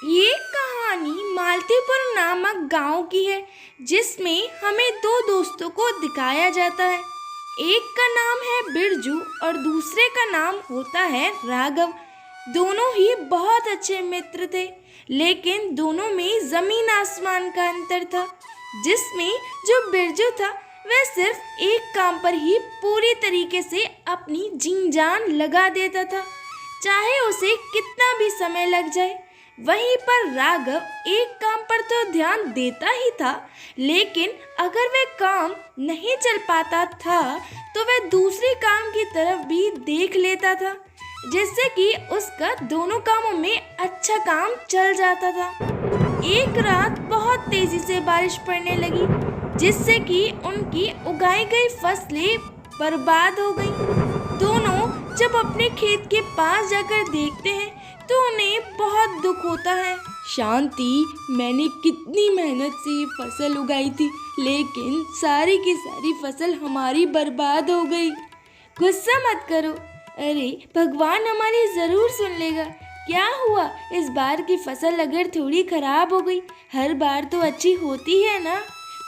ये कहानी मालतीपुर नामक गांव की है, जिसमें हमें दो दोस्तों को दिखाया जाता है। एक का नाम है बिरजू और दूसरे का नाम होता है राघव। दोनों ही बहुत अच्छे मित्र थे, लेकिन दोनों में जमीन आसमान का अंतर था। जिसमें जो बिरजू था वह सिर्फ एक काम पर ही पूरी तरीके से अपनी जी जान लगा देता था, चाहे उसे कितना भी समय लग जाए। वहीं पर राघव एक काम पर तो ध्यान देता ही था, लेकिन अगर वह काम नहीं चल पाता था तो वह दूसरे काम की तरफ भी देख लेता था, जिससे कि उसका दोनों कामों में अच्छा काम चल जाता था। एक रात बहुत तेजी से बारिश पड़ने लगी, जिससे कि उनकी उगाई गई फसलें बर्बाद हो गईं। दोनों जब अपने खेत के पास जाकर देखते हैं तो उन्हें बहुत दुख होता है। शांति, मैंने कितनी मेहनत से ये फसल उगाई थी, लेकिन सारी की सारी फसल हमारी बर्बाद हो गई। गुस्सा मत करो, अरे भगवान हमारी जरूर सुन लेगा। क्या हुआ, इस बार की फसल अगर थोड़ी खराब हो गई, हर बार तो अच्छी होती है ना।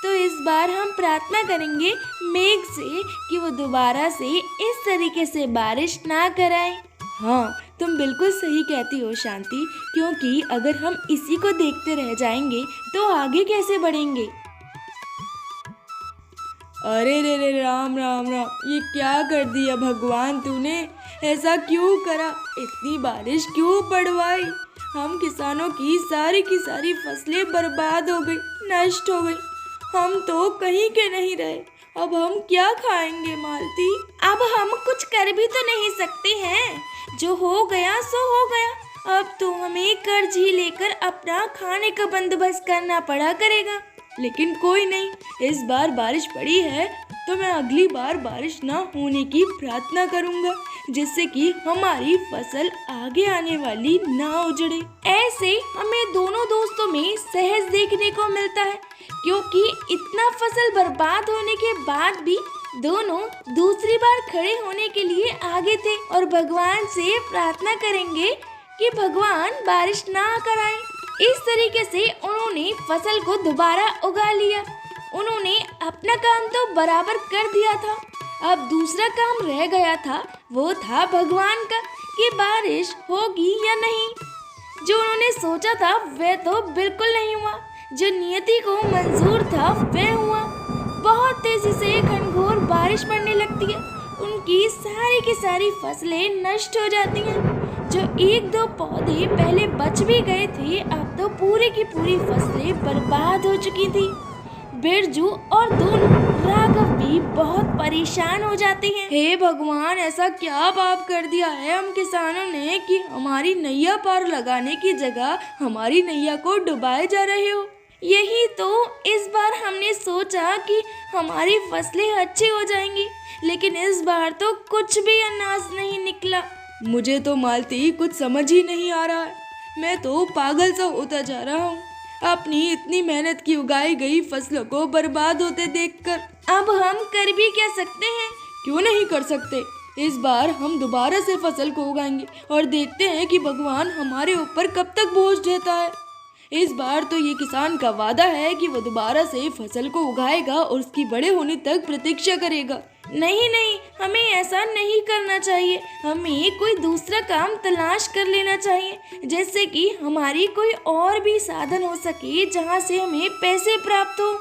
तो इस बार हम प्रार्थना करेंगे मेघ से कि वो दोबारा से इस तरीके से बारिश ना कराए। हाँ, तुम बिल्कुल सही कहती हो शांति, क्योंकि अगर हम इसी को देखते रह जाएंगे तो आगे कैसे बढ़ेंगे। अरे रे रे, राम राम राम, ये क्या कर दिया भगवान तूने? ऐसा क्यों करा? इतनी बारिश क्यों पड़वाई? हम किसानों की सारी फसलें बर्बाद हो गई, नष्ट हो गई। हम तो कहीं के नहीं रहे, अब हम क्या खाएंगे मालती? अब हम कुछ कर भी तो नहीं सकते हैं, जो हो गया सो हो गया। अब तो हमें कर्ज ही लेकर अपना खाने का बंदोबस्त करना पड़ा करेगा। लेकिन कोई नहीं, इस बार बारिश पड़ी है तो मैं अगली बार बारिश ना होने की प्रार्थना करूंगा, जिससे कि हमारी फसल आगे आने वाली ना उजड़े। ऐसे हमें दोनों दोस्तों में सहज देखने को मिलता है, क्योंकि इतना फसल बर्बाद होने के बाद भी दोनों दूसरी बार खड़े होने के लिए आगे थे और भगवान से प्रार्थना करेंगे कि भगवान बारिश ना कराए। इस तरीके से उन्होंने फसल को दोबारा उगा लिया। उन्होंने अपना काम तो बराबर कर दिया था, अब दूसरा काम रह गया था, वो था भगवान का कि बारिश होगी या नहीं। जो उन्होंने सोचा था वह तो बिल्कुल नहीं हुआ, जो नियति को मंजूर था वह हुआ। बहुत तेजी से घनघोर बारिश पड़ने लगती है, उनकी सारी की सारी फसलें नष्ट हो जाती हैं। जो एक दो पौधे पहले बच भी गए थे, अब तो पूरी की पूरी फसलें बर्बाद हो चुकी थी। बिरजू और दोनों राघव भी बहुत परेशान हो जाते हैं। हे भगवान, ऐसा क्या पाप कर दिया है हम किसानों ने कि हमारी नैया पार लगाने की जगह हमारी नैया को डुबाए जा रहे हो। यही तो इस बार हमने सोचा कि हमारी फसलें अच्छी हो जाएंगी, लेकिन इस बार तो कुछ भी अनाज नहीं निकला। मुझे तो मालती कुछ समझ ही नहीं आ रहा है, मैं तो पागल सा होता जा रहा हूँ अपनी इतनी मेहनत की उगाई गई फसलों को बर्बाद होते देखकर। अब हम कर भी क्या सकते हैं? क्यों नहीं कर सकते, इस बार हम दोबारा से फसल को उगाएंगे और देखते हैं कि भगवान हमारे ऊपर कब तक बोझ ढोता है। इस बार तो ये किसान का वादा है कि वो दोबारा से फसल को उगाएगा और उसकी बड़े होने तक प्रतीक्षा करेगा। नहीं नहीं, हमें ऐसा नहीं करना चाहिए। हमें कोई दूसरा काम तलाश कर लेना चाहिए, जैसे कि हमारी कोई और भी साधन हो सके जहाँ से हमें पैसे प्राप्त हो।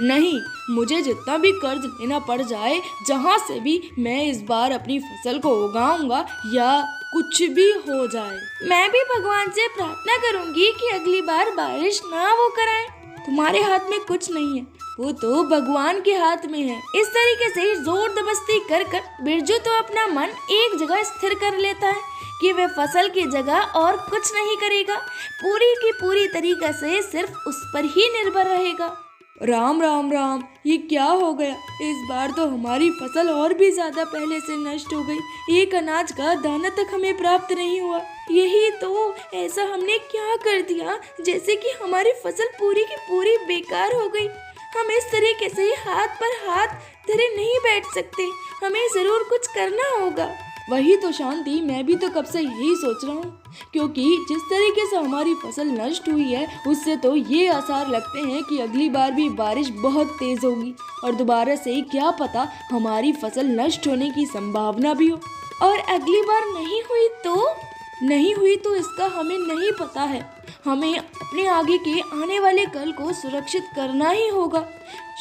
नहीं, मुझे जितना भी कर्ज लेना पड़ जाए, जहाँ से भी मैं इस बार अपनी फसल को उगाऊंगा, या कुछ भी हो जाए। मैं भी भगवान से प्रार्थना करूंगी कि अगली बार बारिश ना वो कराए। तुम्हारे हाथ में कुछ नहीं है, वो तो भगवान के हाथ में है। इस तरीके से जोर दबस्ती कर कर बिरजू तो अपना मन एक जगह स्थिर कर लेता है कि वह फसल की जगह और कुछ नहीं करेगा, पूरी की पूरी तरीके से सिर्फ उस पर ही निर्भर रहेगा। राम राम राम, ये क्या हो गया? इस बार तो हमारी फसल और भी ज्यादा पहले से नष्ट हो गई, एक अनाज का दाना तक हमें प्राप्त नहीं हुआ। यही तो, ऐसा हमने क्या कर दिया जैसे कि हमारी फसल पूरी की पूरी बेकार हो गई। हम इस तरीके से हाथ पर हाथ धरे नहीं बैठ सकते, हमें जरूर कुछ करना होगा। वही तो शांति, मैं भी तो कब से यही सोच रहा हूँ, क्योंकि जिस तरीके से हमारी फसल नष्ट हुई है उससे तो ये आसार लगते हैं कि अगली बार भी बारिश बहुत तेज होगी और दोबारा से क्या पता हमारी फसल नष्ट होने की संभावना भी हो। और अगली बार नहीं हुई तो इसका हमें नहीं पता है। हमें अपने आगे के आने वाले कल को सुरक्षित करना ही होगा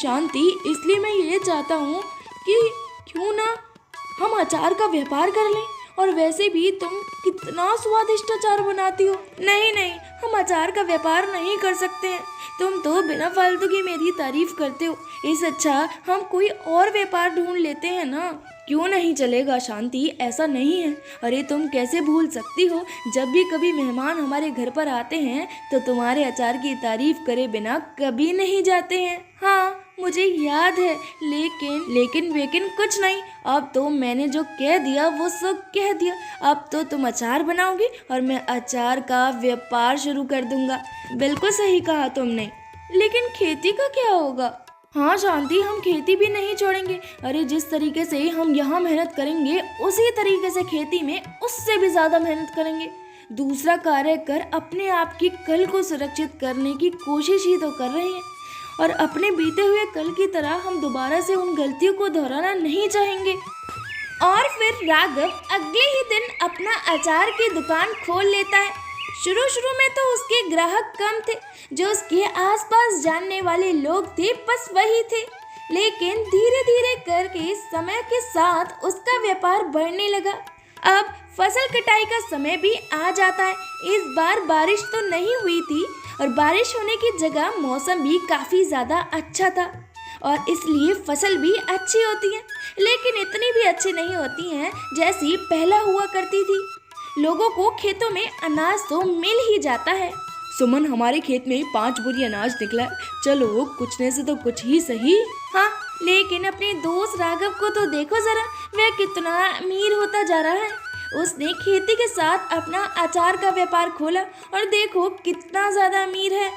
शांति। इसलिए मैं ये चाहता हूँ कि क्यों ना हम अचार का व्यापार कर लें। और वैसे भी तुम कितना स्वादिष्ट अचार बनाती हो। नहीं, हम अचार का व्यापार नहीं कर सकते हैं। तुम तो बिना फालतू की मेरी तारीफ करते हो। इससे अच्छा हम कोई और व्यापार ढूंढ लेते हैं ना। क्यों नहीं चलेगा शांति, ऐसा नहीं है। अरे तुम कैसे भूल सकती हो, जब भी कभी मेहमान हमारे घर पर आते हैं तो तुम्हारे अचार की तारीफ करे बिना कभी नहीं जाते हैं। हाँ मुझे याद है, लेकिन कुछ नहीं। अब तो मैंने जो कह दिया वो सब कह दिया। अब तो तुम अचार बनाओगी और मैं अचार का व्यापार शुरू कर दूंगा। बिल्कुल सही कहा तुमने। लेकिन खेती का क्या होगा? हाँ शांति, हम खेती भी नहीं छोड़ेंगे। अरे जिस तरीके से हम यहाँ मेहनत करेंगे उसी तरीके से खेती में उससे भी ज्यादा मेहनत करेंगे। दूसरा कार्य कर अपने आप की कल को सुरक्षित करने की कोशिश ही तो कर रहे हैं और अपने बीते हुए कल की तरह हम दोबारा से उन गलतियों को दोहराना नहीं चाहेंगे। और फिर राघव अगले ही दिन अपना अचार की दुकान खोल लेता है। शुरू में तो उसके ग्राहक कम थे, जो उसके आसपास जानने वाले लोग थे बस वही थे। लेकिन धीरे धीरे करके समय के साथ उसका व्यापार बढ़ने लगा। अब फसल कटाई का समय भी आ जाता है। इस बार बारिश तो नहीं हुई थी और बारिश होने की जगह मौसम भी काफी ज्यादा अच्छा था और इसलिए फसल भी अच्छी होती है, लेकिन इतनी भी अच्छी नहीं होती हैं जैसी पहला हुआ करती थी। लोगों को खेतों में अनाज तो मिल ही जाता है। सुमन, हमारे खेत में 5 बोरी अनाज निकला। चलो कुछ ने से तो कुछ ही सही। हाँ, लेकिन अपने दोस्त राघव को तो देखो जरा, वह कितना अमीर होता जा रहा है। उसने खेती के साथ अपना अचार का व्यापार खोला और देखो कितना ज्यादा अमीर है।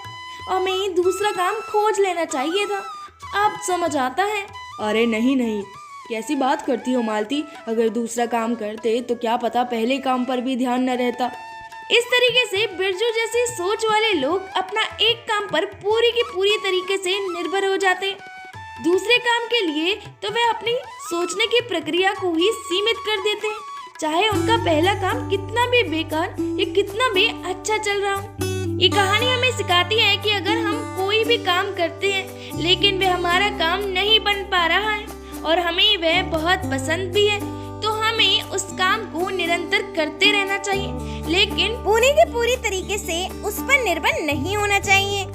और मैं दूसरा काम खोज लेना चाहिए था। अब समझ आता है। अरे नहीं, कैसी बात करती हो मालती। अगर दूसरा काम करते तो क्या पता पहले काम पर भी ध्यान न रहता। इस तरीके से बिरजू जैसी सोच वाले लोग अपना एक काम पर पूरी की पूरी तरीके से निर्भर हो जाते। दूसरे काम के लिए तो वे अपनी सोचने की प्रक्रिया को ही सीमित कर देते हैं, चाहे उनका पहला काम कितना भी बेकार या कितना भी अच्छा चल रहा हो। ये कहानी हमें सिखाती है कि अगर हम कोई भी काम करते हैं लेकिन वह हमारा काम नहीं बन पा रहा है और हमें वह बहुत पसंद भी है, तो हमें उस काम को निरंतर करते रहना चाहिए, लेकिन पूरी के पूरी तरीके से उस पर निर्भर नहीं होना चाहिए।